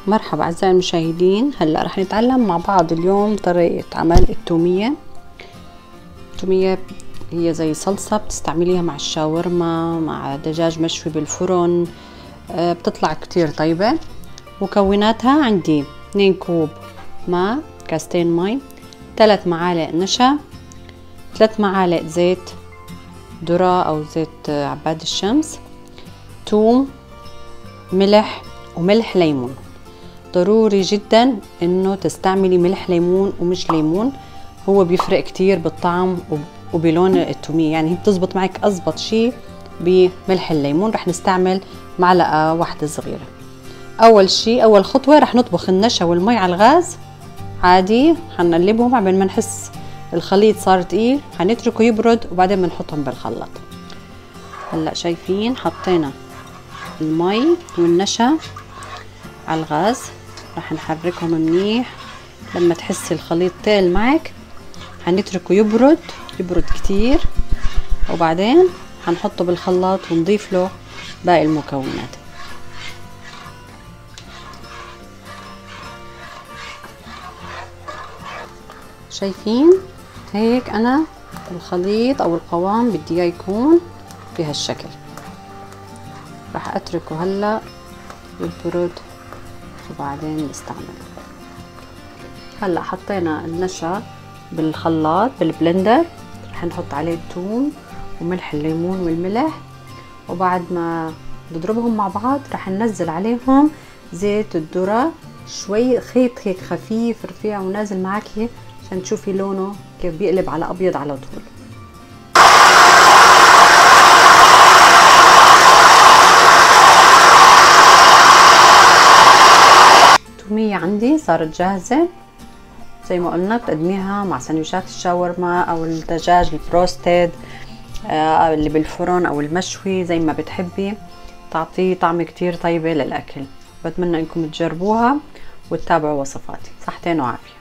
مرحبا أعزائي المشاهدين. هلا رح نتعلم مع بعض اليوم طريقة عمل التومية. التومية هي زي صلصة بتستعمليها مع الشاورما، مع دجاج مشوي بالفرن، بتطلع كتير طيبة. مكوناتها عندي 2 كوب ماء، كاستين مي، 3 معالق نشا، 3 معالق زيت ذرة أو زيت عباد الشمس، توم، ملح وملح ليمون. ضروري جدا انه تستعملي ملح ليمون ومش ليمون، هو بيفرق كتير بالطعم وبلون التومية، يعني هي بتزبط معك أزبط شي بملح الليمون. رح نستعمل معلقة واحدة صغيرة. اول شي اول خطوة رح نطبخ النشا والمي على الغاز عادي، حنقلبهم عبين ما نحس الخليط صار تقيل، حنتركه يبرد وبعدين بنحطهم بالخلاط. هلا شايفين حطينا المي والنشا على الغاز، رح نحركهم منيح لما تحسي الخليط تقل معك، هنتركه يبرد كتير، وبعدين هنحطه بالخلاط ونضيف له باقي المكونات. شايفين هيك انا الخليط او القوام بدي اياه يكون بهالشكل. رح اتركه هلا يبرد وبعدين نستعمله. هلا حطينا النشا بالخلاط بالبلندر، رح نحط عليه الثوم وملح الليمون والملح، وبعد ما نضربهم مع بعض رح ننزل عليهم زيت الذرة، شوي خيط هيك خفيف رفيع ونازل معك عشان تشوفي لونه كيف بيقلب على ابيض على طول. التومية عندي صارت جاهزة، زي ما قلنا بتقدميها مع سندويشات الشاورما او الدجاج البروستد اللي بالفرن او المشوي زي ما بتحبي، تعطيه طعم كتير طيبة للاكل. بتمنى انكم تجربوها وتتابعوا وصفاتي. صحتين وعافية.